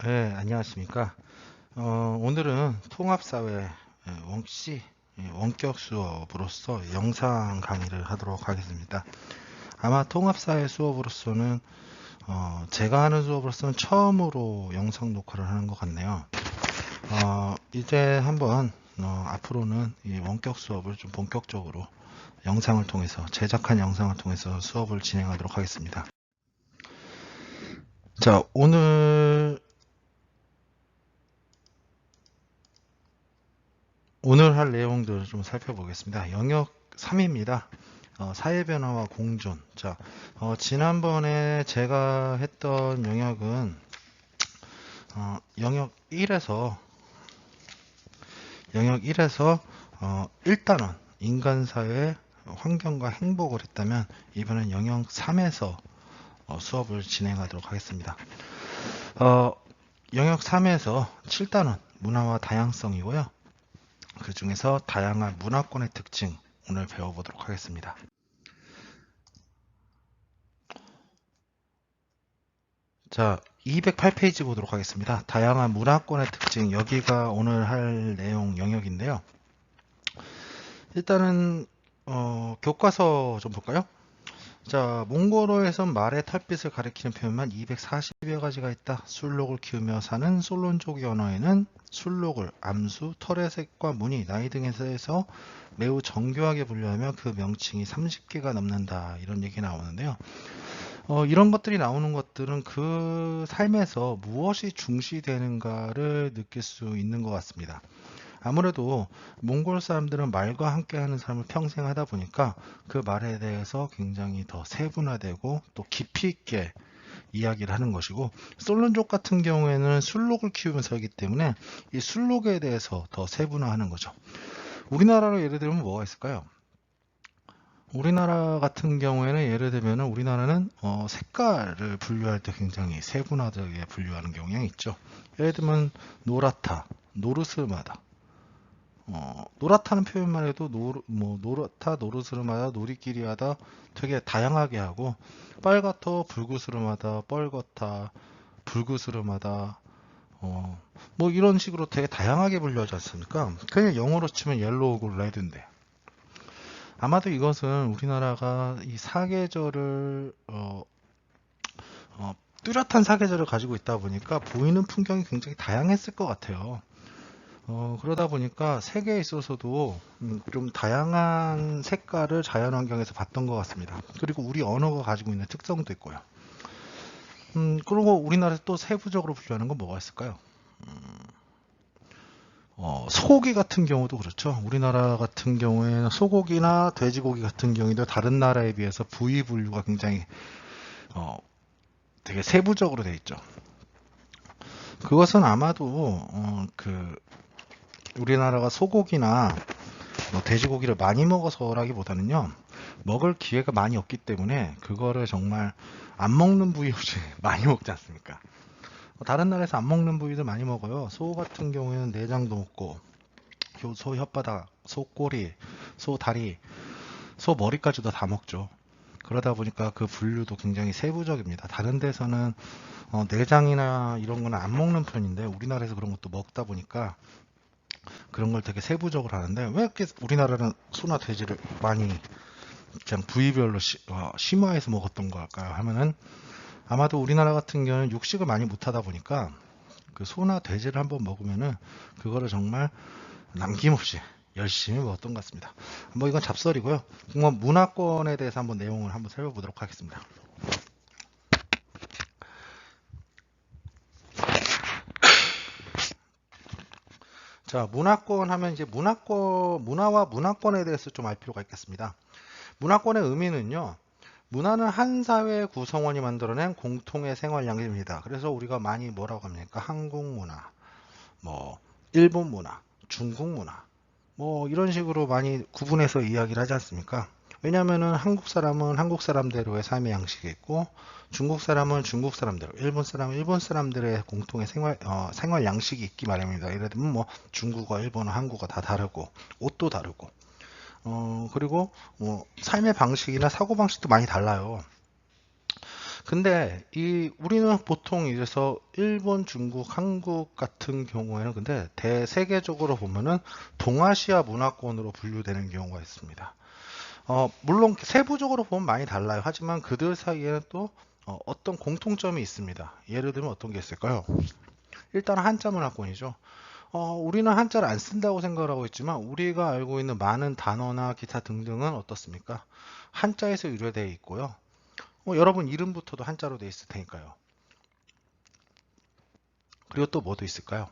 네, 안녕하십니까. 오늘은 통합사회 원C 원격 수업으로서 영상 강의를 하도록 하겠습니다. 아마 통합사회 수업으로서는 제가 하는 수업으로서는 처음으로 영상 녹화를 하는 것 같네요. 이제 한번 앞으로는 이 원격 수업을 좀 본격적으로 영상을 통해서 제작한 영상을 통해서 수업을 진행하도록 하겠습니다. 자, 오늘 할 내용들을 좀 살펴보겠습니다. 영역 3입니다. 사회변화와 공존. 자, 지난번에 제가 했던 영역은 영역 1에서 1단원 인간사회 환경과 행복을 했다면 이번엔 영역 3에서 수업을 진행하도록 하겠습니다. 영역 3에서 7단원 문화와 다양성이고요. 그 중에서 다양한 문화권의 특징 오늘 배워보도록 하겠습니다. 자, 208페이지 보도록 하겠습니다. 다양한 문화권의 특징, 여기가 오늘 할 내용 영역인데요. 일단은 교과서 좀 볼까요? 자, 몽골어에선 말의 털빛을 가리키는 표현만 240여 가지가 있다. 술록을 키우며 사는 솔론족 언어에는 술록을 암수, 털의 색과 무늬, 나이 등에서 매우 정교하게 분류하며 그 명칭이 30개가 넘는다. 이런 얘기 나오는데요. 이런 것들이 나오는 것들은 그 삶에서 무엇이 중시되는가를 느낄 수 있는 것 같습니다. 아무래도 몽골 사람들은 말과 함께하는 삶을 평생 하다 보니까 그 말에 대해서 굉장히 더 세분화되고 또 깊이 있게 이야기를 하는 것이고, 솔론족 같은 경우에는 술록을 키우면서 하기 때문에 이 술록에 대해서 더 세분화하는 거죠. 우리나라로 예를 들면 뭐가 있을까요? 우리나라 같은 경우에는 예를 들면 우리나라는 색깔을 분류할 때 굉장히 세분화되게 분류하는 경향이 있죠. 예를 들면 노랗다, 노르스마다. 노랗다는 표현만 해도 노랗다, 노르스름하다, 놀이끼리하다 되게 다양하게 하고, 빨갛다, 불구스름하다, 뻘겋다, 불구스름하다, 뭐 이런 식으로 되게 다양하게 분류하지 않습니까? 그냥 영어로 치면 옐로우고 레드인데, 아마도 이것은 우리나라가 이 사계절을 뚜렷한 사계절을 가지고 있다 보니까 보이는 풍경이 굉장히 다양했을 것 같아요. 그러다 보니까 세계에 있어서도 좀 다양한 색깔을 자연환경에서 봤던 것 같습니다. 그리고 우리 언어가 가지고 있는 특성도 있고요. 그리고 우리나라에서 또 세부적으로 분류하는 건 뭐가 있을까요? 소고기 같은 경우도 그렇죠. 우리나라 같은 경우에는 소고기나 돼지고기 같은 경우도 다른 나라에 비해서 부위 분류가 굉장히 어, 되게 세부적으로 되어 있죠. 그것은 아마도 우리나라가 소고기나 돼지고기를 많이 먹어서라기보다는요, 먹을 기회가 많이 없기 때문에 그거를 정말 안 먹는 부위 없이 많이 먹지 않습니까? 다른 나라에서 안 먹는 부위들 많이 먹어요. 소 같은 경우에는 내장도 먹고, 소 혓바닥, 소 꼬리, 소 다리, 소 머리까지도 다 먹죠. 그러다 보니까 그 분류도 굉장히 세부적입니다. 다른 데서는 내장이나 이런 거는 안 먹는 편인데 우리나라에서 그런 것도 먹다 보니까 그런 걸 되게 세부적으로 하는데, 왜 이렇게 우리나라는 소나 돼지를 많이 그냥 부위별로 심화해서 먹었던 걸까요? 하면은 아마도 우리나라 같은 경우는 육식을 많이 못하다 보니까 그 소나 돼지를 한번 먹으면은 그거를 정말 남김없이 열심히 먹었던 것 같습니다. 뭐 이건 잡설이고요. 문화권에 대해서 한번 내용을 한번 살펴보도록 하겠습니다. 자, 문화권 하면 이제 문화와 문화권에 대해서 좀 알 필요가 있겠습니다. 문화권의 의미는요, 문화는 한 사회의 구성원이 만들어낸 공통의 생활 양식입니다. 그래서 우리가 많이 뭐라고 합니까? 한국 문화, 뭐 일본 문화, 중국 문화, 뭐 이런 식으로 많이 구분해서 이야기를 하지 않습니까? 왜냐면은 한국 사람은 한국 사람대로의 삶의 양식이 있고, 중국 사람은 중국 사람대로, 일본 사람은 일본 사람들의 공통의 생활 양식이 있기 마련입니다. 예를 들면 뭐 중국어, 일본어, 한국어 다 다르고, 옷도 다르고, 그리고 뭐 삶의 방식이나 사고 방식도 많이 달라요. 근데 우리는 보통 이래서 일본, 중국, 한국 같은 경우에는 근데 대세계적으로 보면은 동아시아 문화권으로 분류되는 경우가 있습니다. 물론 세부적으로 보면 많이 달라요. 하지만 그들 사이에는 또 어떤 공통점이 있습니다. 예를 들면 어떤 게 있을까요? 일단 한자 문화권이죠. 우리는 한자를 안 쓴다고 생각을 하고 있지만 우리가 알고 있는 많은 단어나 기타 등등은 어떻습니까? 한자에서 유래되어 있고요. 여러분 이름부터도 한자로 되어 있을 테니까요. 그리고 또 뭐도 있을까요?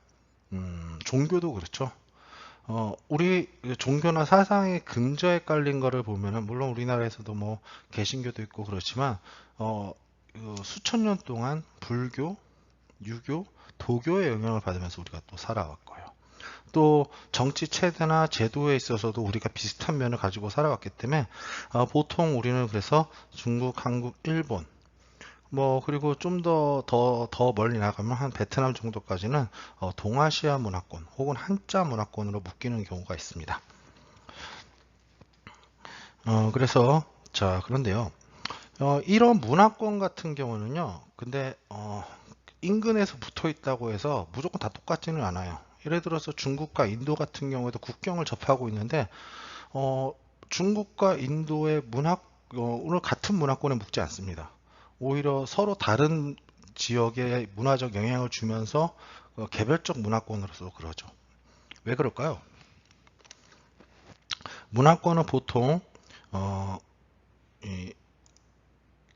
종교도 그렇죠. 우리 종교나 사상의 근저에 깔린 거를 보면은 물론 우리나라에서도 뭐 개신교도 있고 그렇지만 수천 년 동안 불교, 유교, 도교의 영향을 받으면서 우리가 또 살아왔고요. 또 정치 체제나 제도에 있어서도 우리가 비슷한 면을 가지고 살아왔기 때문에 보통 우리는 그래서 중국, 한국, 일본 뭐 그리고 좀 더 멀리 나가면 한 베트남 정도까지는 동아시아 문화권 혹은 한자 문화권으로 묶이는 경우가 있습니다. 그래서 자 그런데요. 이런 문화권 같은 경우는요. 근데 인근에서 붙어 있다고 해서 무조건 다 똑같지는 않아요. 예를 들어서 중국과 인도 같은 경우에도 국경을 접하고 있는데 중국과 인도의 오늘 같은 문화권에 묵지 않습니다. 오히려 서로 다른 지역에 문화적 영향을 주면서 개별적 문화권으로서 그러죠. 왜 그럴까요? 문화권은 보통 어, 이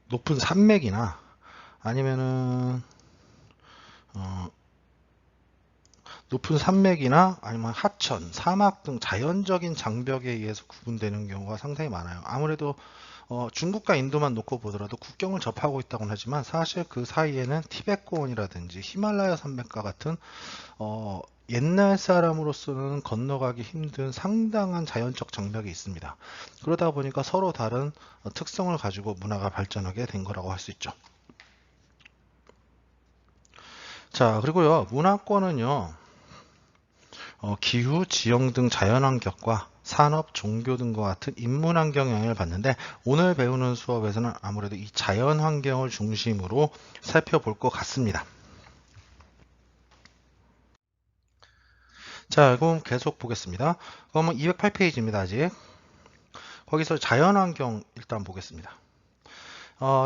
높은 산맥이나 아니면은 어, 높은 산맥이나 아니면 하천, 사막 등 자연적인 장벽에 의해서 구분되는 경우가 상당히 많아요. 아무래도 중국과 인도만 놓고 보더라도 국경을 접하고 있다고는 하지만 사실 그 사이에는 티베트고원이라든지 히말라야 산맥과 같은 옛날 사람으로서는 건너가기 힘든 상당한 자연적 장벽이 있습니다. 그러다 보니까 서로 다른 특성을 가지고 문화가 발전하게 된 거라고 할 수 있죠. 자, 그리고요, 문화권은요, 기후, 지형 등 자연환경과 산업, 종교 등과 같은 인문환경 영향을 받는데 오늘 배우는 수업에서는 아무래도 이 자연환경을 중심으로 살펴볼 것 같습니다. 자, 그럼 계속 보겠습니다. 그러면 208페이지입니다, 아직. 거기서 자연환경 일단 보겠습니다.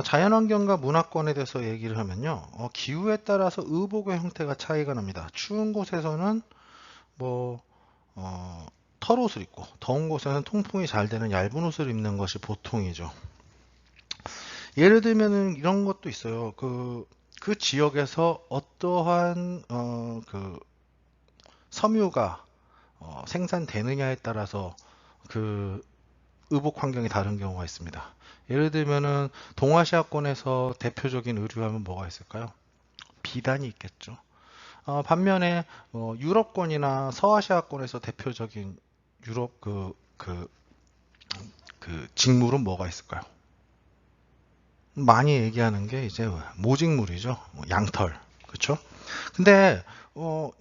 자연환경과 문화권에 대해서 얘기를 하면요. 기후에 따라서 의복의 형태가 차이가 납니다. 추운 곳에서는 뭐 털옷을 입고 더운 곳에는 통풍이 잘 되는 얇은 옷을 입는 것이 보통이죠. 예를 들면은 이런 것도 있어요. 그 지역에서 어떠한 그 섬유가 생산되느냐에 따라서 그 의복 환경이 다른 경우가 있습니다. 예를 들면은 동아시아권에서 대표적인 의류하면 뭐가 있을까요? 비단이 있겠죠. 반면에 유럽권이나 서아시아권에서 대표적인 유럽 그 직물은 뭐가 있을까요? 많이 얘기하는 게 이제 모직물이죠. 양털. 그렇죠? 근데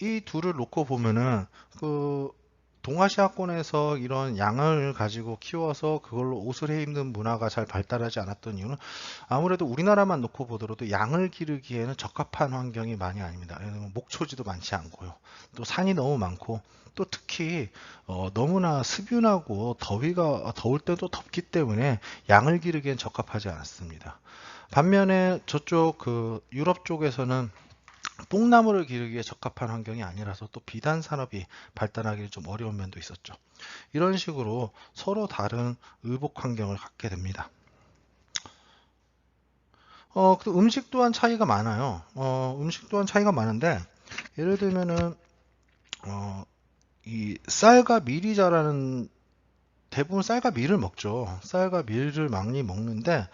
이 둘을 놓고 보면은 그 동아시아권에서 이런 양을 가지고 키워서 그걸로 옷을 해 입는 문화가 잘 발달하지 않았던 이유는 아무래도 우리나라만 놓고 보더라도 양을 기르기에는 적합한 환경이 많이 아닙니다. 왜냐면 목초지도 많지 않고요. 또 산이 너무 많고 또 특히 너무나 습윤하고 더위가 더울 때도 덥기 때문에 양을 기르기엔 적합하지 않았습니다. 반면에 저쪽 그 유럽 쪽에서는 뽕나무를 기르기에 적합한 환경이 아니라서 또 비단 산업이 발달하기 좀 어려운 면도 있었죠. 이런 식으로 서로 다른 의복 환경을 갖게 됩니다. 그 음식 또한 차이가 많아요. 음식 또한 차이가 많은데 예를 들면은 이 쌀과 밀이 자라는 대부분 쌀과 밀을 먹죠. 쌀과 밀을 많이 먹는데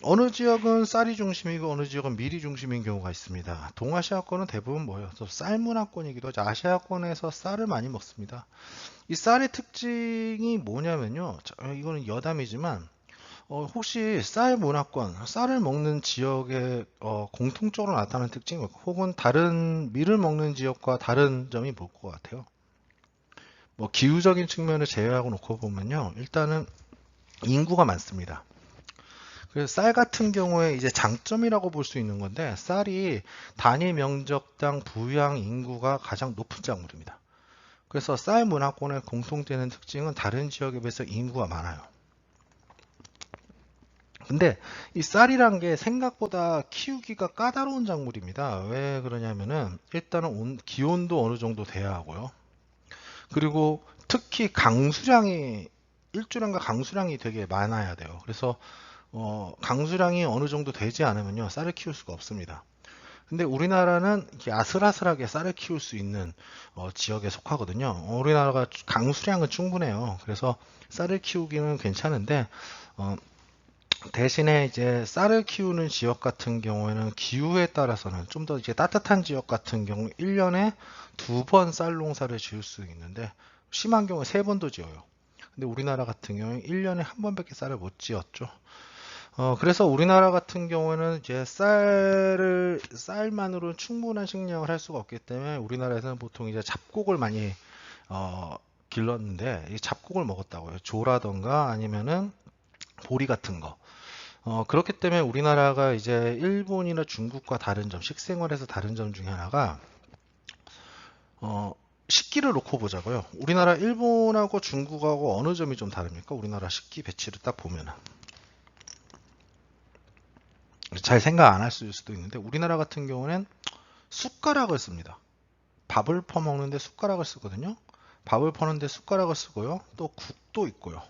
어느 지역은 쌀이 중심이고 어느 지역은 밀이 중심인 경우가 있습니다. 동아시아권은 대부분 뭐예요? 쌀 문화권이기도 하죠. 아시아권에서 쌀을 많이 먹습니다. 이 쌀의 특징이 뭐냐면요. 이거는 여담이지만 혹시 쌀 문화권, 쌀을 먹는 지역의 공통적으로 나타나는 특징 혹은 다른 밀을 먹는 지역과 다른 점이 뭘 것 같아요? 뭐 기후적인 측면을 제외하고 놓고 보면요. 일단은 인구가 많습니다. 그래서 쌀 같은 경우에 이제 장점이라고 볼 수 있는 건데, 쌀이 단위 명적당 부양 인구가 가장 높은 작물입니다. 그래서 쌀 문화권의 공통되는 특징은 다른 지역에 비해서 인구가 많아요. 근데 이 쌀이란 게 생각보다 키우기가 까다로운 작물입니다. 왜 그러냐면은 일단은 기온도 어느 정도 돼야 하고요. 그리고 특히 강수량이 일조량과 강수량이 되게 많아야 돼요. 그래서 강수량이 어느 정도 되지 않으면요 쌀을 키울 수가 없습니다. 근데 우리나라는 이렇게 아슬아슬하게 쌀을 키울 수 있는 지역에 속하거든요. 우리나라가 강수량은 충분해요. 그래서 쌀을 키우기는 괜찮은데 대신에 이제 쌀을 키우는 지역 같은 경우에는 기후에 따라서는 좀 더 이제 따뜻한 지역 같은 경우 1년에 2번 쌀 농사를 지을 수 있는데 심한 경우에 3번도 지어요. 근데 우리나라 같은 경우에 1년에 한 번밖에 쌀을 못 지었죠. 그래서 우리나라 같은 경우에는 이제 쌀만으로 충분한 식량을 할 수가 없기 때문에 우리나라에서는 보통 이제 잡곡을 많이 길렀는데 이 잡곡을 먹었다고요. 조라던가 아니면은 보리 같은 거. 그렇기 때문에 우리나라가 이제 일본이나 중국과 다른 점, 식생활에서 다른 점 중에 하나가 식기를 놓고 보자고요. 우리나라 일본하고 중국하고 어느 점이 좀 다릅니까? 우리나라 식기 배치를 딱 보면은. 잘 생각 안 할 수도 있는데 우리나라 같은 경우는 숟가락을 씁니다. 밥을 퍼먹는데 숟가락을 쓰거든요. 밥을 퍼는데 숟가락을 쓰고요. 또 국도 있고요.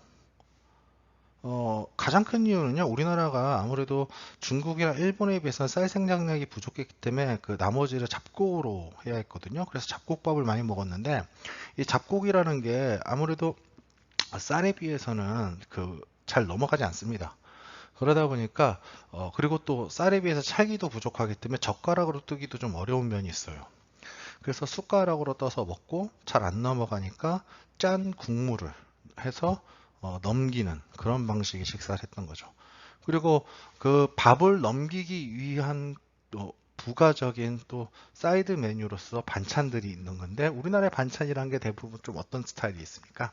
가장 큰 이유는요, 우리나라가 아무래도 중국이나 일본에 비해서 쌀 생산량이 부족했기 때문에 그 나머지를 잡곡으로 해야 했거든요. 그래서 잡곡밥을 많이 먹었는데 이 잡곡이라는 게 아무래도 쌀에 비해서는 잘 넘어가지 않습니다. 그러다 보니까 그리고 또 쌀에 비해서 찰기도 부족하기 때문에 젓가락으로 뜨기도 좀 어려운 면이 있어요. 그래서 숟가락으로 떠서 먹고 잘 안 넘어가니까 짠 국물을 해서 넘기는 그런 방식의 식사를 했던 거죠. 그리고 그 밥을 넘기기 위한 또 부가적인 또 사이드 메뉴로서 반찬들이 있는 건데 우리나라의 반찬이란 게 대부분 좀 어떤 스타일이 있습니까?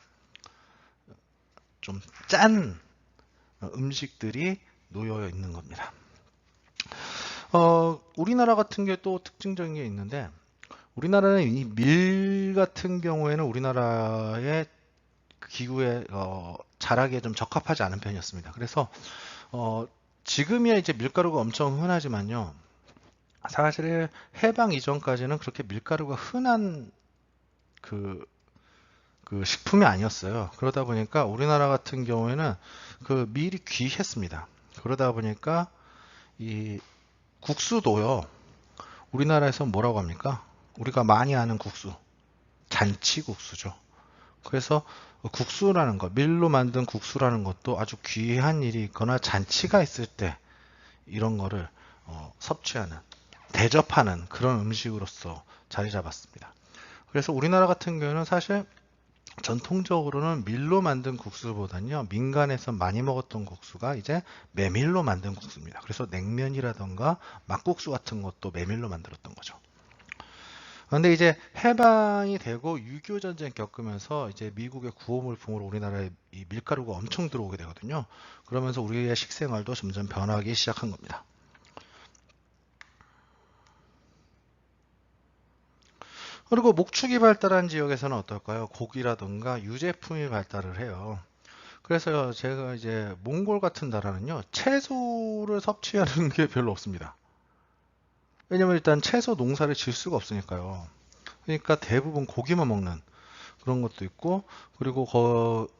좀 짠 음식들이 놓여 있는 겁니다. 우리나라 같은 게 또 특징적인 게 있는데 우리나라는 이 밀 같은 경우에는 우리나라의 기후에 자라기에 좀 적합하지 않은 편이었습니다. 그래서 지금이야 이제 밀가루가 엄청 흔하지만요. 사실 해방 이전까지는 그렇게 밀가루가 흔한 그 식품이 아니었어요. 그러다 보니까 우리나라 같은 경우에는 그 밀이 귀했습니다. 그러다 보니까 이 국수도요. 우리나라에서 뭐라고 합니까? 우리가 많이 아는 국수, 잔치국수죠. 그래서 국수라는 것, 밀로 만든 국수라는 것도 아주 귀한 일이 있거나 잔치가 있을 때 이런 거를 섭취하는, 대접하는 그런 음식으로서 자리 잡았습니다. 그래서 우리나라 같은 경우는 사실 전통적으로는 밀로 만든 국수보다는요, 민간에서 많이 먹었던 국수가 이제 메밀로 만든 국수입니다. 그래서 냉면이라던가 막국수 같은 것도 메밀로 만들었던 거죠. 그런데 이제 해방이 되고 6.25 전쟁 겪으면서 이제 미국의 구호물품으로 우리나라에 이 밀가루가 엄청 들어오게 되거든요. 그러면서 우리의 식생활도 점점 변하기 시작한 겁니다. 그리고 목축이 발달한 지역에서는 어떨까요? 고기라든가 유제품이 발달을 해요. 그래서 제가 이제 몽골 같은 나라는요, 채소를 섭취하는 게 별로 없습니다. 왜냐면 일단 채소 농사를 질 수가 없으니까요. 그러니까 대부분 고기만 먹는 그런 것도 있고, 그리고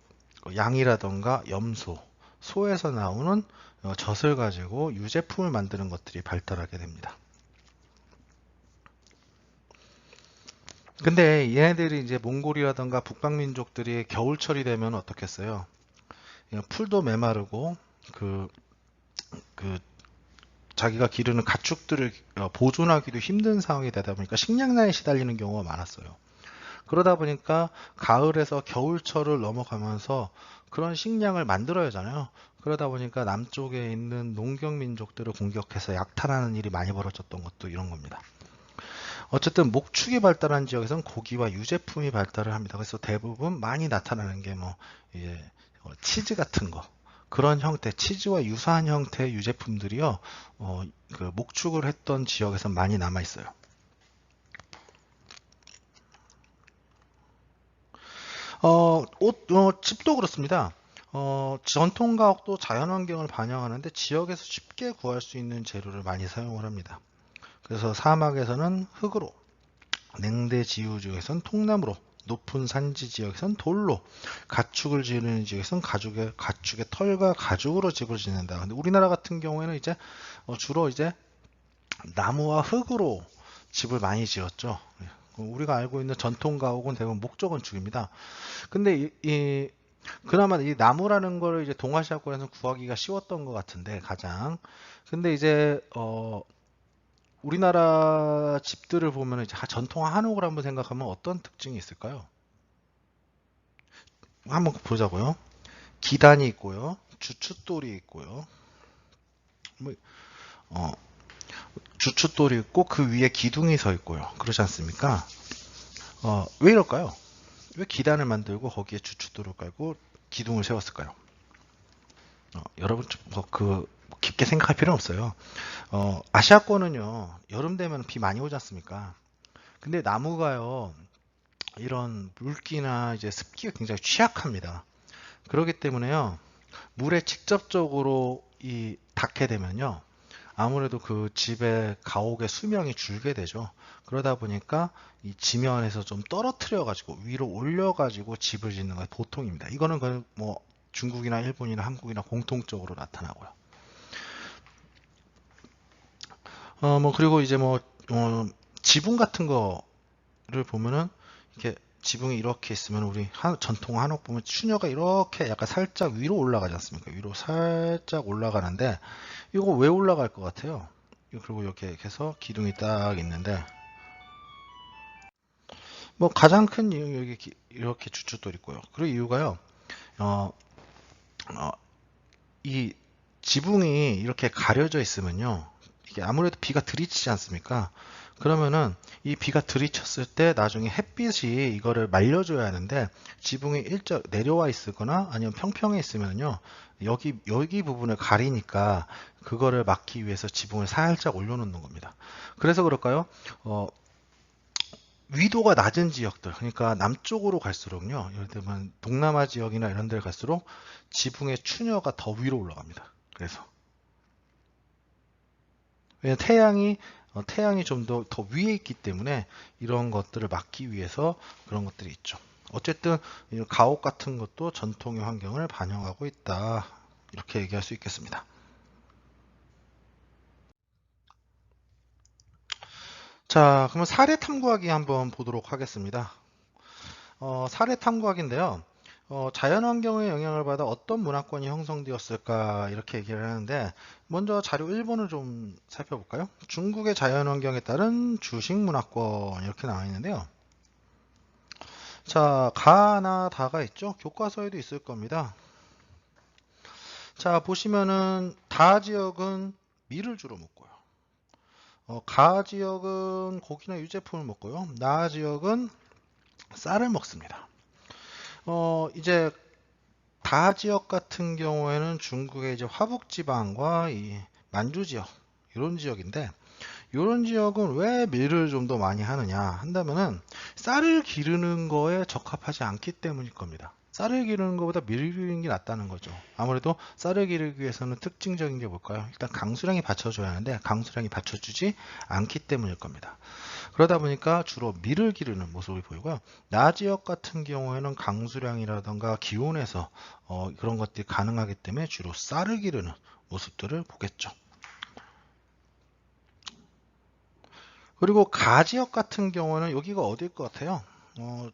양이라던가 염소, 소에서 나오는 젖을 가지고 유제품을 만드는 것들이 발달하게 됩니다. 근데 얘네들이 이제 몽골이라던가 북방민족들이 겨울철이 되면 어떻겠어요? 풀도 메마르고 그 자기가 기르는 가축들을 보존하기도 힘든 상황이 되다 보니까 식량난에 시달리는 경우가 많았어요. 그러다 보니까 가을에서 겨울철을 넘어가면서 그런 식량을 만들어야 하잖아요. 그러다 보니까 남쪽에 있는 농경민족들을 공격해서 약탈하는 일이 많이 벌어졌던 것도 이런 겁니다. 어쨌든 목축이 발달한 지역에서는 고기와 유제품이 발달을 합니다. 그래서 대부분 많이 나타나는 게 뭐 치즈 같은 거, 그런 형태, 치즈와 유사한 형태의 유제품들이요, 그 목축을 했던 지역에서 많이 남아 있어요. 칩도 그렇습니다. 전통 가옥도 자연환경을 반영하는데 지역에서 쉽게 구할 수 있는 재료를 많이 사용을 합니다. 그래서 사막에서는 흙으로, 냉대 지유 지역에선 통나무로, 높은 산지 지역에선 돌로, 가축을 지르는 지역에선 가축의 털과 가죽으로 집을 짓는다. 근데 우리나라 같은 경우에는 이제 주로 이제 나무와 흙으로 집을 많이 지었죠. 우리가 알고 있는 전통 가옥은 대부분 목조 건축입니다. 근데 그나마 이 나무라는 거를 이제 동아시아권에서 구하기가 쉬웠던 것 같은데 가장. 근데 이제 우리나라 집들을 보면 이제 전통 한옥을 한번 생각하면 어떤 특징이 있을까요? 한번 보자고요. 기단이 있고요, 주춧돌이 있고요, 뭐, 어, 주춧돌이 있고 그 위에 기둥이 서 있고요. 그렇지 않습니까? 왜 이럴까요? 왜 기단을 만들고 거기에 주춧돌을 깔고 기둥을 세웠을까요? 여러분 뭐 깊게 생각할 필요는 없어요. 아시아권은요 여름 되면 비 많이 오지 않습니까? 근데 나무가요 이런 물기나 이제 습기가 굉장히 취약합니다. 그렇기 때문에요 물에 직접적으로 닿게 되면요 아무래도 그 집의 가옥의 수명이 줄게 되죠. 그러다 보니까 이 지면에서 좀 떨어뜨려 가지고 위로 올려 가지고 집을 짓는 건 보통입니다. 이거는 뭐 중국이나 일본이나 한국이나 공통적으로 나타나고요. 뭐 그리고 이제 뭐 지붕 같은 거를 보면은 이렇게 지붕이 이렇게 있으면 우리 전통 한옥 보면 추녀가 이렇게 약간 살짝 위로 올라가지 않습니까? 위로 살짝 올라가는데 이거 왜 올라갈 것 같아요? 그리고 이렇게 해서 기둥이 딱 있는데 뭐 가장 큰 이유 여기 이렇게 주춧돌 있고요. 그리고 이유가요. 어, 어, 이 지붕이 이렇게 가려져 있으면요. 이게 아무래도 비가 들이치지 않습니까? 그러면은 이 비가 들이쳤을 때 나중에 햇빛이 이거를 말려줘야 하는데 지붕이 일적 내려와 있거나 아니면 평평해 있으면요. 여기 부분을 가리니까 그거를 막기 위해서 지붕을 살짝 올려놓는 겁니다. 그래서 그럴까요? 위도가 낮은 지역들, 그러니까 남쪽으로 갈수록요, 예를 들면 동남아 지역이나 이런 데 갈수록 지붕의 추녀가 더 위로 올라갑니다. 그래서 왜냐면 태양이 좀 더 위에 있기 때문에 이런 것들을 막기 위해서 그런 것들이 있죠. 어쨌든 이 가옥 같은 것도 전통의 환경을 반영하고 있다. 이렇게 얘기할 수 있겠습니다. 자, 그러면 사례 탐구하기 한번 보도록 하겠습니다. 사례 탐구학인데요. 자연환경의 영향을 받아 어떤 문화권이 형성되었을까 이렇게 얘기를 하는데 먼저 자료 1번을 좀 살펴볼까요? 중국의 자연환경에 따른 주식 문화권 이렇게 나와 있는데요. 자, 가나 다가 있죠? 교과서에도 있을 겁니다. 자, 보시면은 다 지역은 밀을 주로 먹고요. 가 지역은 고기나 유제품을 먹고요. 나 지역은 쌀을 먹습니다. 이제 다 지역 같은 경우에는 중국의 이제 화북 지방과 이 만주 지역 이런 지역인데 이런 지역은 왜 밀을 좀 더 많이 하느냐 한다면은 쌀을 기르는 거에 적합하지 않기 때문일 겁니다. 쌀을 기르는 것보다 밀을 기르는 게 낫다는 거죠. 아무래도 쌀을 기르기 위해서는 특징적인 게 뭘까요? 일단 강수량이 받쳐줘야 하는데 강수량이 받쳐주지 않기 때문일 겁니다. 그러다 보니까 주로 밀을 기르는 모습을 보이고요. 나 지역 같은 경우에는 강수량이라던가 기온에서 그런 것들이 가능하기 때문에 주로 쌀을 기르는 모습들을 보겠죠. 그리고 가 지역 같은 경우는 여기가 어디일 것 같아요?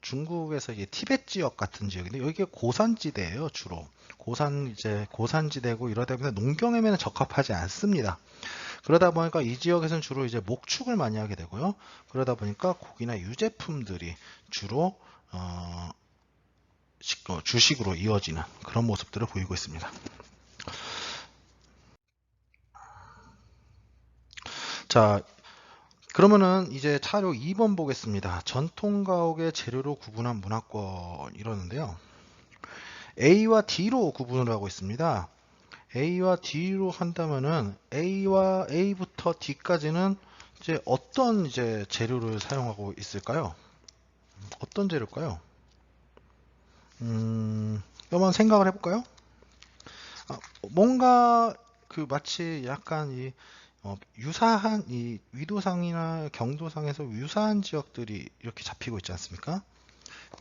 중국에서 이제 티베트 지역 같은 지역인데 여기가 고산지대예요, 주로. 고산지대고 이러다 보니까 농경에는 적합하지 않습니다. 그러다 보니까 이 지역에서는 주로 이제 목축을 많이 하게 되고요. 그러다 보니까 고기나 유제품들이 주로 주식으로 이어지는 그런 모습들을 보이고 있습니다. 자, 그러면은 이제 차로 2번 보겠습니다. 전통 가옥의 재료로 구분한 문화권 이러는데요. A와 D로 구분을 하고 있습니다. A와 D로 한다면은 A부터 D까지는 이제 어떤 이제 재료를 사용하고 있을까요? 어떤 재료일까요? 한번 생각을 해볼까요? 뭔가 그 마치 약간 유사한 이 위도상이나 경도상에서 유사한 지역들이 이렇게 잡히고 있지 않습니까?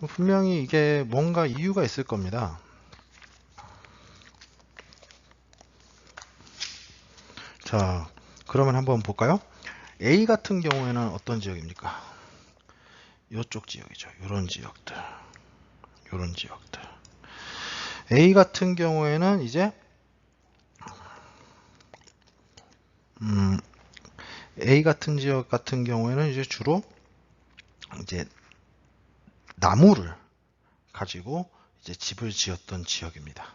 분명히 이게 뭔가 이유가 있을 겁니다. 자, 그러면 한번 볼까요? A 같은 경우에는 어떤 지역입니까? 이쪽 지역이죠. 이런 지역들. 이런 지역들. A 같은 경우에는 이제 A 같은 지역 같은 경우에는 이제 주로 이제 나무를 가지고 이제 집을 지었던 지역입니다.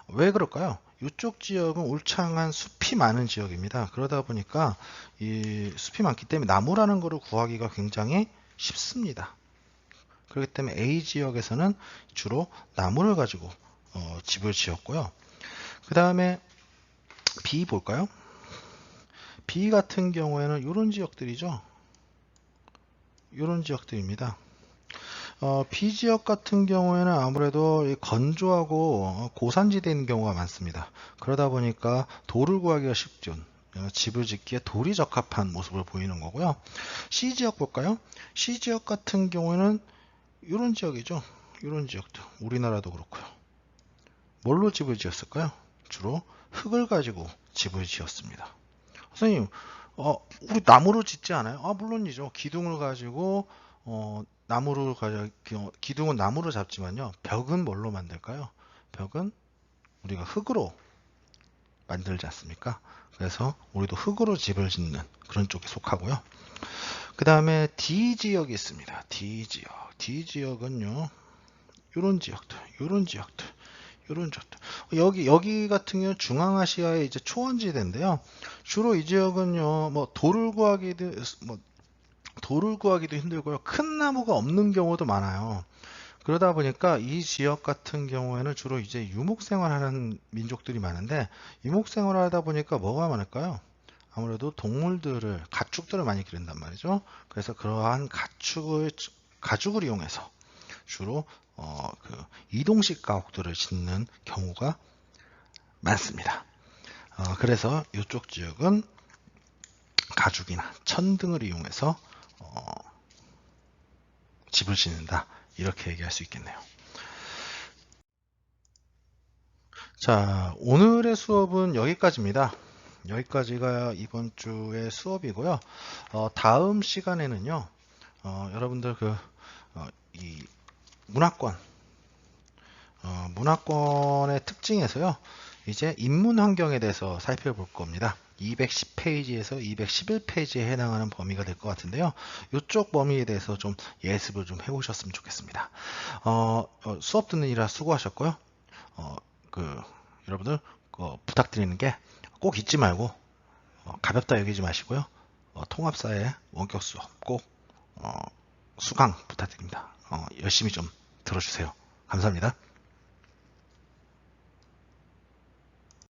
왜 그럴까요? 이쪽 지역은 울창한 숲이 많은 지역입니다. 그러다 보니까 이 숲이 많기 때문에 나무라는 것을 구하기가 굉장히 쉽습니다. 그렇기 때문에 A 지역에서는 주로 나무를 가지고 집을 지었고요. 그 다음에 B 볼까요? B 같은 경우에는 이런 지역들이죠. 이런 지역들입니다. B 지역 같은 경우에는 아무래도 건조하고 고산지대에 있는 경우가 많습니다. 그러다 보니까 돌을 구하기가 쉽죠. 집을 짓기에 돌이 적합한 모습을 보이는 거고요. C 지역 볼까요? C 지역 같은 경우에는 이런 지역이죠. 이런 지역도 우리나라도 그렇고요. 뭘로 집을 지었을까요? 주로 흙을 가지고 집을 지었습니다. 선생님, 우리 나무로 짓지 않아요? 물론이죠. 기둥을 가지고 기둥은 나무로 잡지만요. 벽은 뭘로 만들까요? 벽은 우리가 흙으로 만들지 않습니까? 그래서 우리도 흙으로 집을 짓는 그런 쪽에 속하고요. 그 다음에 D 지역이 있습니다. D 지역. D 지역은요. 이런 지역들, 이런 지역들, 이런 지역들. 여기 같은 경우 중앙아시아의 이제 초원지대인데요. 주로 이 지역은요, 돌을 구하기도 힘들고요. 큰 나무가 없는 경우도 많아요. 그러다 보니까 이 지역 같은 경우에는 주로 이제 유목생활하는 민족들이 많은데 유목생활을 하다 보니까 뭐가 많을까요? 아무래도 가축들을 많이 기른단 말이죠. 그래서 그러한 가축을 이용해서 주로 이동식 가옥들을 짓는 경우가 많습니다. 그래서 이쪽 지역은 가죽이나 천 등을 이용해서 집을 짓는다. 이렇게 얘기할 수 있겠네요. 자, 오늘의 수업은 여기까지입니다. 여기까지가 이번 주의 수업이고요. 다음 시간에는요, 여러분들 이 문화권의 특징에서요, 이제 인문 환경에 대해서 살펴볼 겁니다. 210페이지에서 211페이지에 해당하는 범위가 될 것 같은데요. 이쪽 범위에 대해서 좀 예습을 좀 해보셨으면 좋겠습니다. 수업 듣느라 수고하셨고요. 여러분들 부탁드리는 게 꼭 잊지 말고 가볍다 여기지 마시고요. 통합사회 원격 수업 꼭 수강 부탁드립니다. 열심히 좀 들어주세요. 감사합니다.